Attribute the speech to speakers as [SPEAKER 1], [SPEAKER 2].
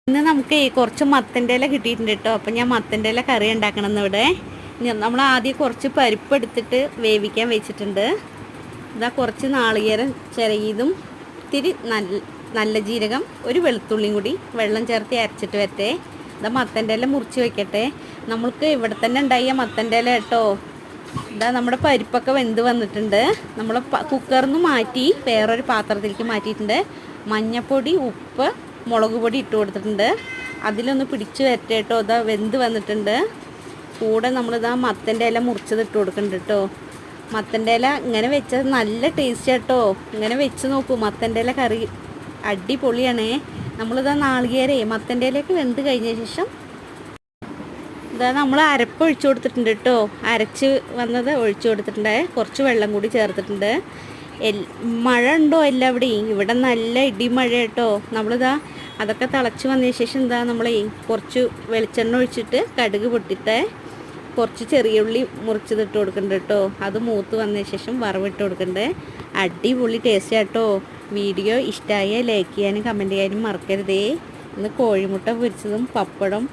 [SPEAKER 1] ഇന്ന് നമുക്ക് കുറച്ച് മത്തൻ്റെ ഇല കിട്ടിയിട്ടുണ്ട് കേട്ടോ. അപ്പം ഞാൻ മത്തൻ്റെ ഇല കറി ഉണ്ടാക്കണം ഇവിടെ. നമ്മൾ ആദ്യം കുറച്ച് പരിപ്പ് എടുത്തിട്ട് വേവിക്കാൻ വെച്ചിട്ടുണ്ട്. ഇതാ കുറച്ച് നാളികേരം ചിരകിയതും ഇത്തിരി നല്ല ജീരകം, ഒരു വെളുത്തുള്ളിയും കൂടി വെള്ളം ചേർത്ത് അരച്ചിട്ട് വരട്ടെ. ഇതാ മത്തൻ്റെ ഇല മുറിച്ച് വെക്കട്ടെ. നമ്മൾക്ക് ഇവിടെ തന്നെ ഉണ്ടായ മത്തൻ്റെ ഇല കേട്ടോ. ഇതാ നമ്മുടെ പരിപ്പൊക്കെ വെന്ത് വന്നിട്ടുണ്ട്. നമ്മൾ കുക്കറിൽ നിന്ന് മാറ്റി വേറൊരു പാത്രത്തിലേക്ക് മാറ്റിയിട്ടുണ്ട്. മഞ്ഞൾപ്പൊടി, ഉപ്പ്, മുളക് പൊടി ഇട്ട് കൊടുത്തിട്ടുണ്ട്. അതിലൊന്ന് പിടിച്ച് വരട്ടെ കേട്ടോ. ഇതാ വെന്ത് വന്നിട്ടുണ്ട്. കൂടെ നമ്മളിതാ മത്തൻ്റെ ഇല മുറിച്ചത് ഇട്ട് കൊടുക്കുന്നുണ്ട് കേട്ടോ. മത്തൻ്റെ ഇല ഇങ്ങനെ വെച്ചത് നല്ല ടേസ്റ്റ് കേട്ടോ. ഇങ്ങനെ വെച്ച് നോക്കൂ. മത്തൻ്റെ ഇല കറി അടിപൊളിയാണേ. നമ്മളിതാ നാളികേരേ മത്തൻ്റെ ഇലയൊക്കെ വെന്ത് കഴിഞ്ഞ ശേഷം ഇതാ നമ്മൾ അരപ്പ് ഒഴിച്ചു കൊടുത്തിട്ടുണ്ട് കേട്ടോ. അരച്ച് വന്നത് ഒഴിച്ചു കൊടുത്തിട്ടുണ്ട്. കുറച്ച് വെള്ളം കൂടി ചേർത്തിട്ടുണ്ട്. മഴ ഉണ്ടോ എല്ലാവിടെയും? ഇവിടെ നല്ല ഇടിമഴ കേട്ടോ. നമ്മളിതാ അതൊക്കെ തിളച്ച് വന്നതിന് ശേഷം എന്താ നമ്മൾ കുറച്ച് വെളിച്ചെണ്ണ ഒഴിച്ചിട്ട് കടുക് പൊട്ടിട്ട് കുറച്ച് ചെറിയ ഉള്ളി മുറിച്ചതിട്ട് കൊടുക്കുന്നുണ്ട് കേട്ടോ. അത് മൂത്ത് വന്നതിന് ശേഷം വറവിട്ട് കൊടുക്കുന്നുണ്ട്. അടിപൊളി ടേസ്റ്റ് കേട്ടോ. വീഡിയോ ഇഷ്ടമായ ലൈക്ക് ചെയ്യാനും കമൻറ്റ് ചെയ്യാനും മറക്കരുതേ. ഇന്ന് കോഴിമുട്ട പൊരിച്ചതും പപ്പടം